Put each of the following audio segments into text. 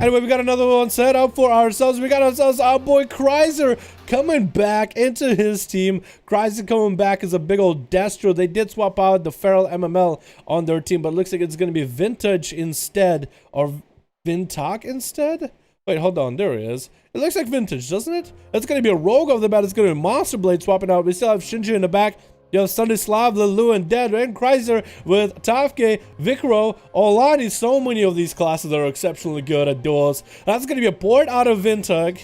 Anyway, we got another one set up for ourselves. We got ourselves our boy Kreiser coming back into his team. Kreiser coming back as a big old Destro. They did swap out the Feral MML on their team, but it looks like it's going to be Vintage instead, or Vintok instead? Wait, hold on. There it is. It looks like Vintage, doesn't it? It's going to be a Rogue of the bat. It's going to be Monster Blade swapping out. We still have Shinji in the back. You have Stanislav, Lilu, and Dead, and Kreiser with Tafke, Vikro, Olani. So many of these classes are exceptionally good at duels. That's going to be a port out of Vintag.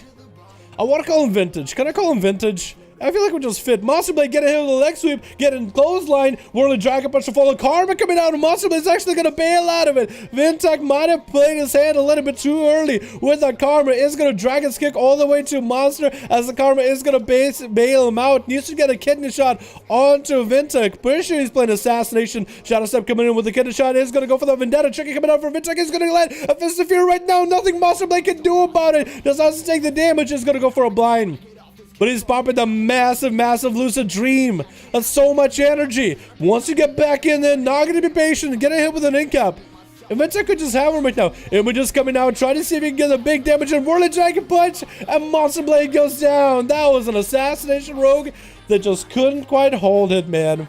I want to call him Vintage. Can I call him Vintage? I feel like we just fit. Monster Blade getting hit with a leg sweep, getting clothesline, Whirling Dragon Punch to follow. Karma coming out, and Monster Blade is actually going to bail out of it. Vintag might have played his hand a little bit too early with that Karma. Is going to Dragon's Kick all the way to Monster, as the Karma is going to bail him out. Needs to get a kidney shot onto Vintag. Pretty sure he's playing Assassination. Shadow Step coming in with the kidney shot. Is going to go for the Vendetta. Tricky coming out for Vintag. Is going to let a Fist of Fury right now. Nothing Monster Blade can do about it. Does not take the damage. Is going to go for a blind. But he's popping the massive Lucid Dream. That's so much energy. Once you get back in there, not going to be patient. Get a hit with an incap. And Vintag could just have him right now. And we're just coming out, trying to see if he can get a big damage. And Whirling Dragon Punch. And Monster Blade goes down. That was an Assassination Rogue that just couldn't quite hold it, man.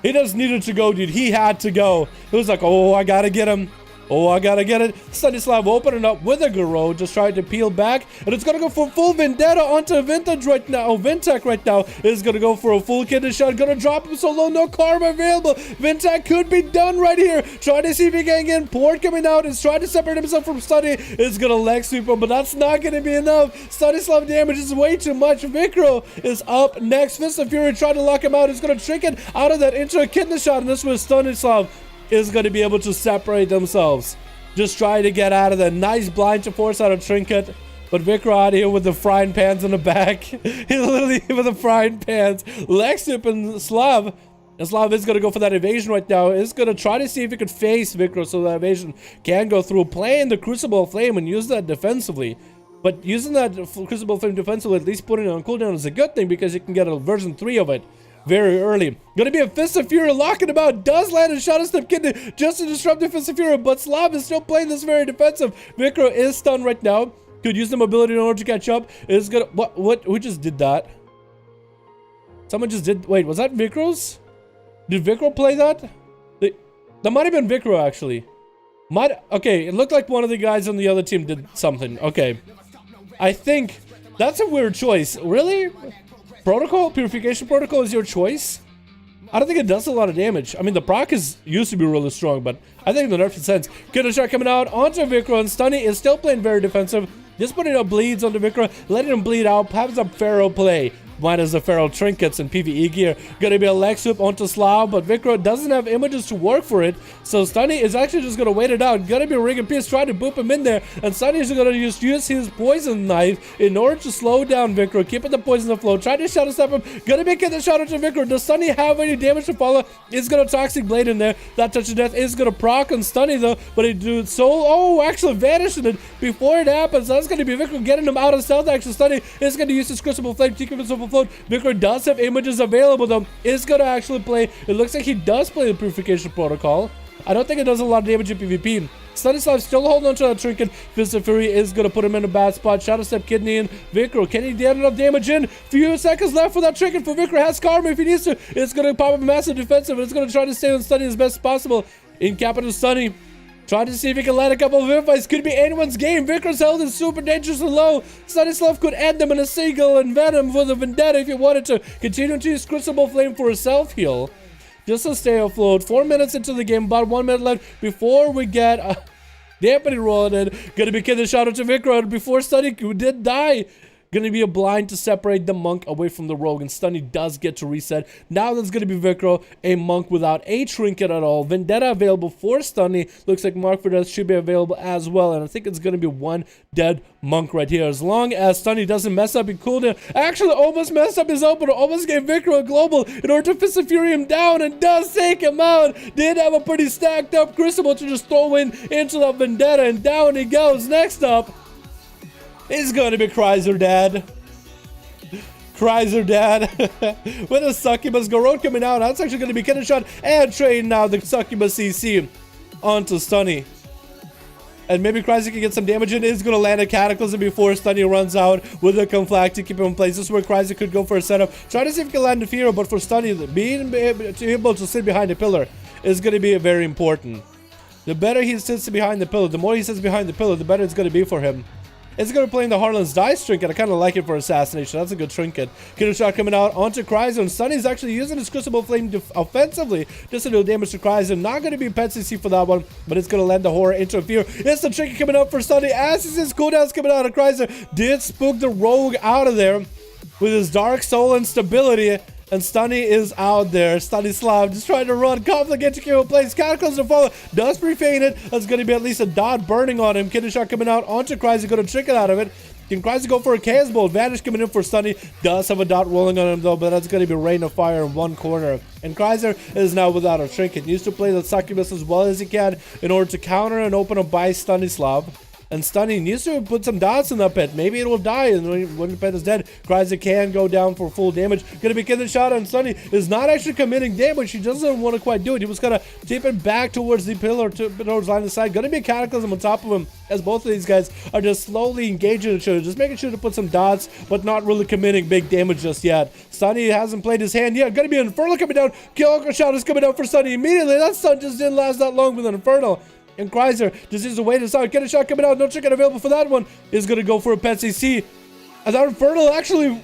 He just needed to go, dude. He had to go. It was like, oh, I got to get him. Oh, I gotta get it. Stanislav opening up with a Garo, just trying to peel back. And it's gonna go for full Vendetta onto Vintage right now. Oh, Vintag right now is gonna go for a full kidney shot. Gonna drop him so low, no Karma available. Vintag could be done right here. Trying to see if he can get in. Port coming out. Is trying to separate himself from Stunny. Is gonna leg sweep him, but that's not gonna be enough. Stanislav damage is way too much. Vikro is up next. Fist of Fury trying to lock him out. Is gonna trick it out of that into a kidney shot. And this was Stanislav is going to be able to separate themselves. Just try to get out of the nice blind to force out a trinket. But Vikro out here with the frying pans in the back. He's literally with the frying pans. Lexip and Slav. And Slav is going to go for that evasion right now. Is going to try to see if he could face Vikro so that evasion can go through. Playing the Crucible Flame and use that defensively. But using that Crucible Flame defensively, at least putting it on cooldown, is a good thing because you can get a version 3 of it very early. Gonna be a Fist of Fury locking him out. Does land a Shadow Step Kidney just to disrupt the Fist of Fury, but Slav is still playing this very defensive. Vikro is stunned right now. Could use the mobility in order to catch up. Is gonna what? Who just did that? Someone just did. Wait, was that Vikro's? Did Vikro play that? That might have been Vikro actually. Okay, it looked like one of the guys on the other team did something. Okay, I think that's a weird choice. Really? Protocol? Purification Protocol is your choice? I don't think it does a lot of damage. I mean, the proc used to be really strong, but I think the nerf makes sense. Kidney shot coming out onto Vikro, and Stunny is still playing very defensive. Just putting up bleeds onto Vikro, letting him bleed out, has a Pharaoh play. Minus the Feral trinkets and PvE gear. Gonna be a leg sweep onto Slav, but Vikro doesn't have images to work for it. So Stunny is actually just gonna wait it out. Gonna be a Ring and Pierce trying to boop him in there. And Stunny is gonna just use his poison knife in order to slow down Vikro, keeping the poison flow. Try to shadow step him. Gonna be getting the shot onto Vikro. Does Stunny have any damage to follow? Is gonna Toxic Blade in there. That touch of death is gonna proc on Stunny though, but he do so. Oh, actually vanishing it before it happens. That's gonna be Vikro getting him out of stealth action. Stunny is gonna use his Crucible Flame to keep himself afloat. Vikro does have images available though. Is gonna actually play. It looks like he does play the Purification Protocol. I don't think it does a lot of damage in PvP. Stanislav still holding on to that trinket. Fist of Fury is gonna put him in a bad spot. Shadow Step Kidney in. Vikro, can he get enough damage in? Few seconds left for that trinket for Vikro. Has Karma if he needs to. It's gonna pop up a massive defensive. It's gonna try to stay on Stunny as best as possible. In capital Stunny. Trying to see if he can land a couple of infights. Could be anyone's game. Vikro's health is super dangerously low. Stanislav could end them in a single and Venom with a Vendetta if he wanted to. Continue to use Crucible Flame for a self-heal. Just to stay afloat. 4 minutes into the game. About 1 minute left before we get a dampening rolling in. Gonna be killing the shot to Vikro before Stunny, who did die. Gonna be a blind to separate the monk away from the rogue, and Stunny does get to reset. Now that's gonna be Vikro, a monk without a trinket at all. Vendetta available for Stunny. Looks like Mark for Death should be available as well, and I think it's gonna be one dead monk right here. As long as Stunny doesn't mess up his cooldown. Actually almost messed up his opener, almost gave Vikro a global in order to Fist of Fury him down, and does take him out. Did have a pretty stacked up Crucible to just throw into the Vendetta, and down he goes. Next up is going to be Chrysler Dad. Chrysler Dad with a Succubus Garrote coming out. That's actually going to be Kitten Shot and trading now the Succubus CC onto Stunny. And maybe Chrysler can get some damage in. Is going to land a Cataclysm before Stunny runs out with a Conflag to keep him in place. This is where Chrysler could go for a setup. Try to see if he can land a Fear, but for Stunny, being able to sit behind a pillar is going to be very important. The better he sits behind the pillar, the more he sits behind the pillar, the better it's going to be for him. It's going to play in the Harlan's Dice trinket. I kind of like it for Assassination. That's a good trinket. Killer Shot coming out onto Chrysler, and Stunny's actually using his Crucible Flame offensively just to do damage to Chrysler. Not going to be Pet CC for that one, but it's going to land the Horror into a Fear. It's the trinket coming up for Stunny. As his cooldowns coming out of Chrysler, did spook the Rogue out of there with his Dark Soul and Stability. And Stunny is out there. Stanislav just trying to run. Conflict execute in place. Cataclysm to follow. Does pre-feign it. That's going to be at least a dot burning on him. Kitten Shot coming out onto Chrysler. Going to trick it out of it. Can Chrysler go for a Chaos Bolt? Vanish coming in for Stunny. Does have a dot rolling on him though, but that's going to be Rain of Fire in one corner. And Chrysler is now without a trinket. Needs to play the Succubus as well as he can in order to counter and open up by Stanislav. And Stunny needs to put some dots in the pit. Maybe it will die, and when the pit is dead, Chrysler can go down for full damage. Gonna be Kitten Shot, and Stunny is not actually committing damage. He doesn't want to quite do it. He was gonna tip it back towards the pillar, towards line of sight. Gonna be a Cataclysm on top of him, as both of these guys are just slowly engaging each other, just making sure to put some dots, but not really committing big damage just yet. Stunny hasn't played his hand yet. Gonna be an Infernal coming down. Killer Shot is coming down for Stunny immediately. That stun just didn't last that long with an Infernal. And Chrysler just needs to wait this out. Kitten Shot coming out. No trinket available for that one. Is going to go for a Pet CC. And that Infernal actually...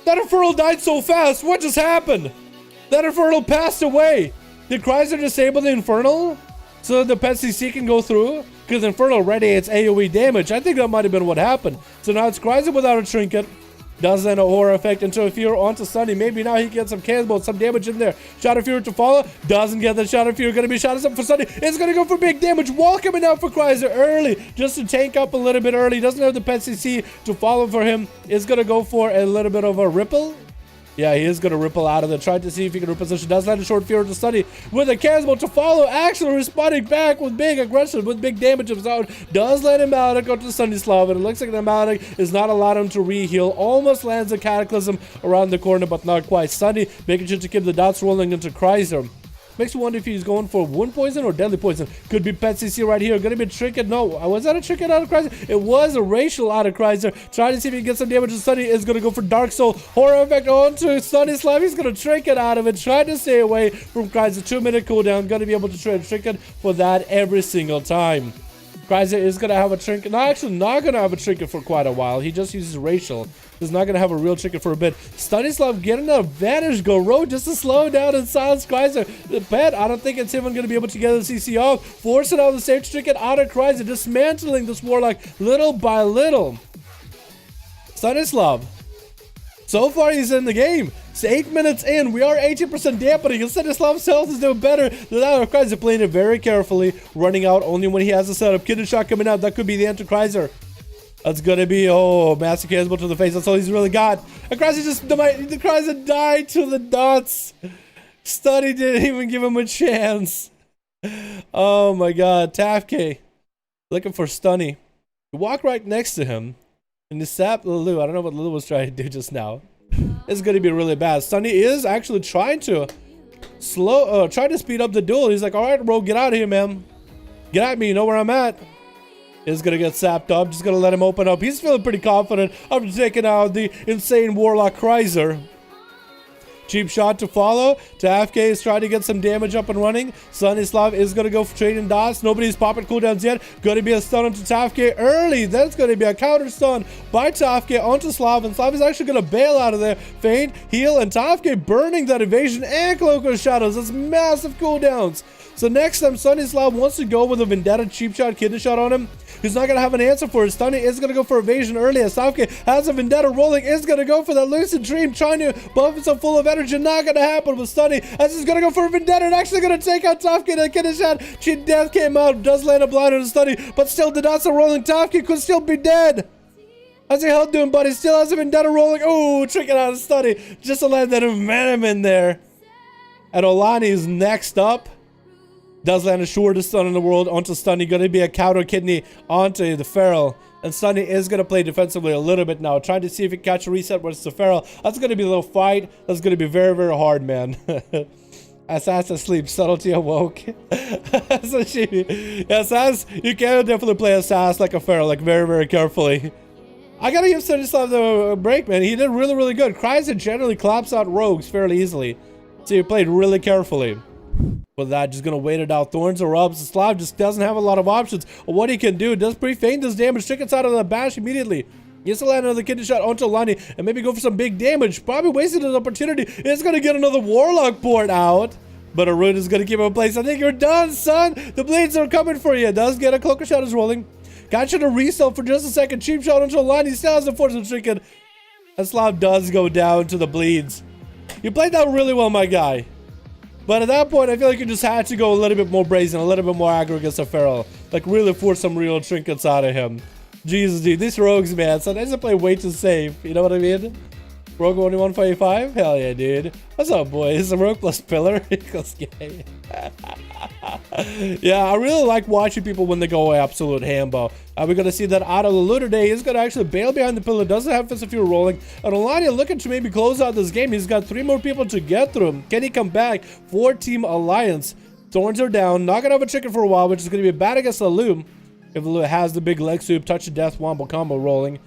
That Infernal died so fast. What just happened? That Infernal passed away. Did Chrysler disable the Infernal so that the Pet CC can go through? Because Infernal radiates AoE damage. I think that might have been what happened. So now it's Chrysler without a trinket. Does land a Horror effect into a Fear onto Stunny. Maybe now he can get some Cannonball, some damage in there. Shot of Fear to follow. Doesn't get the Shot of Fear. Going to be shot up for Stunny. It's going to go for big damage. Wall coming out for Chrysler early. Just to tank up a little bit early. Doesn't have the Pet CC to follow for him. It's going to go for a little bit of a Ripple. Yeah, he is going to ripple out of there. Tried to see if he can reposition. Does land a short Fear to Stunny with a Cannonball to follow. Actually responding back with big aggression, with big damage of his own. Does land him out and go to Stanislav. And it looks like the Maledic is not allowed him to re-heal. Almost lands a Cataclysm around the corner, but not quite. Stunny making sure to keep the dots rolling into Chrysler. Makes me wonder if he's going for Wound Poison or Deadly Poison. Could be Pet CC right here. Gonna be a Trinket. No, was that a Trinket out of Chrysler? It was a Racial out of Chrysler. Trying to see if he can get some damage to Stunny. Is gonna go for Dark Soul. Horror effect onto Stanislav. He's gonna Trinket out of it. Trying to stay away from Chrysler. 2-minute cooldown. Gonna be able to trade Trinket for that every single time. Chrysler is gonna have a Trinket. No, actually not gonna have a Trinket for quite a while. He just uses Racial. He's not gonna have a real Trinket for a bit. Stanislav getting a Vanish Garrote just to slow down and silence Chrysler. The pet, I don't think it's even gonna be able to get the CC off. Forcing out the Sage Trinket out of Chrysler, dismantling this Warlock little by little. Stanislav. So far he's in the game. It's 8 minutes in. We are 18% dampening. And Stanislav's health is doing better than that of Chrysler. Playing it very carefully. Running out only when he has a setup. Kitten Shot coming out. That could be the end to Chrysler. That's gonna be, oh, Massive Cannonball to the face. That's all he's really got. And Chrysler the Chrysler died to the dots. Stunny didn't even give him a chance. Oh my god. Tafke looking for Stunny. You walk right next to him. And you sap Lulu. I don't know what Lulu was trying to do just now. It's gonna be really bad. Stunny is actually trying to try to speed up the duel. He's like, alright, bro, get out of here, man. Get at me, you know where I'm at. Is gonna get sapped up. Just gonna let him open up. He's feeling pretty confident after taking out the insane Warlock Chrysler. Cheap shot to follow. Tafke is trying to get some damage up and running. Stanislav is going to go for trading dots. Nobody's popping cooldowns yet. Going to be a stun onto Tafke early. Then it's going to be a counter stun by Tafke onto Slav. And Slav is actually going to bail out of there. Feint, heal, and Tafke burning that evasion and Cloak of Shadows. That's massive cooldowns. So next time Stanislav wants to go with a Vendetta cheap shot, kidney shot on him, he's not going to have an answer for it. Stunny is going to go for evasion early. As Savke has a Vendetta rolling, is going to go for that Lucid Dream, trying to buff himself full of energy. Not going to happen with Stunny, as he's going to go for a Vendetta and actually going to take out Savke. The kidney shot, cheap death came out, does land a blind on Stunny, but still did not rolling. Savke could still be dead. How's your health doing, buddy? Still has a Vendetta rolling. Oh, tricking out a Stunny just to land that Venom in there. And Olani's next up. Does land the shortest stun in the world onto Stunny. Going to be a counter kidney onto the Feral. And Stunny is going to play defensively a little bit now. Trying to see if he can catch a reset versus the Feral. That's going to be a little fight. That's going to be very, very hard, man. Assassin asleep. Subtlety awoke. Assassin, you can definitely play Assassin like a Feral. Like very, very carefully. I gotta give Stanislav the break, man. He did really, really good. Kryza generally claps out rogues fairly easily. So he played really carefully. With that, just gonna wait it out. Thorns or ups. Slav just doesn't have a lot of options of what he can do. Does pre-feint this damage. Chickens out of the bash immediately. Gets to land another kidney shot onto Lani and maybe go for some big damage. Probably wasted his opportunity. It's gonna get another Warlock port out. But Arun is gonna keep him in place. I think you're done, son. The bleeds are coming for you. Does get a cloaker shot is rolling. Got you to resell for just a second. Cheap shot onto Lani. Still has the force of trinket. And Slav does go down to the bleeds. You played that really well, my guy. But at that point, I feel like you just had to go a little bit more brazen, a little bit more aggro against the Feral. Like, really force some real trinkets out of him. Jesus, dude. These rogues, man. Sometimes they play way too safe. You know what I mean? Rogue only 1v5? Hell yeah, dude. What's up, boys? A rogue plus pillar equals gay. Yeah, I really like watching people when they go absolute hambo. We're going to see that out of the loot today. He's going to actually bail behind the pillar. Doesn't have Fist of Fury rolling. And Olania looking to maybe close out this game. He's got 3 more people to get through. Can he come back for Team Alliance? Thorns are down. Not going to have a chicken for a while, which is going to be bad against the Loom. If the Loom has the big leg sweep, touch of death, wombo combo rolling.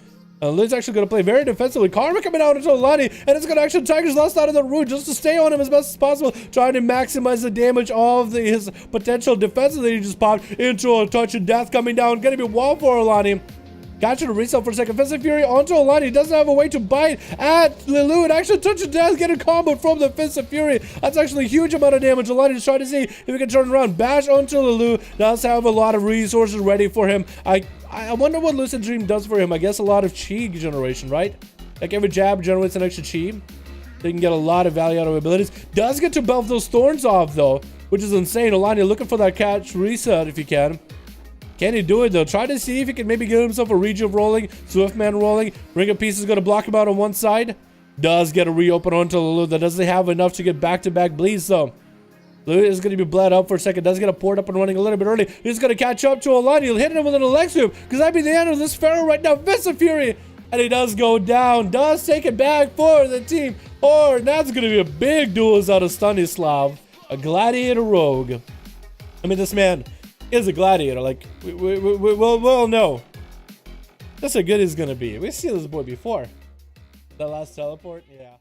Lid's actually going to play very defensively. Karma coming out into Olani, and it's going to actually Tiger's Lust out of the root just to stay on him as best as possible, trying to maximize the damage of his potential defenses that he just popped into a touch of death coming down. Going to be wall for Olani. Got you to resell for a second. Fist of Fury onto Olani. He doesn't have a way to bite at Lilu. And actually touch of death, get a combo from the Fist of Fury. That's actually a huge amount of damage. Olani is trying to see if he can turn around. Bash onto Lilu. Does have a lot of resources ready for him. I wonder what Lucid Dream does for him. I guess a lot of chi generation, right? Like every jab generates an extra chi. They can get a lot of value out of abilities. Does get to buff those thorns off though, which is insane. Olani looking for that catch reset if he can. Can he do it though? Try to see if he can maybe get himself a rejuve rolling, Swiftman rolling. Ring of Peace is going to block him out on one side. Does get a reopen onto Lulu. That doesn't have enough to get back-to-back bleeds though. Lulu is going to be bled up for a second. Does get a port up and running a little bit early. He's going to catch up to Olani. He'll hit him with an leg sweep because that'd be the end of this Pharaoh right now. Fist of Fury. And he does go down. Does take it back for the team. Or that's going to be a big duels out of Stanislav. A gladiator rogue. I mean, this man is a gladiator. Like, we'll know. That's how good he's going to be. We've seen this boy before. That last teleport? Yeah.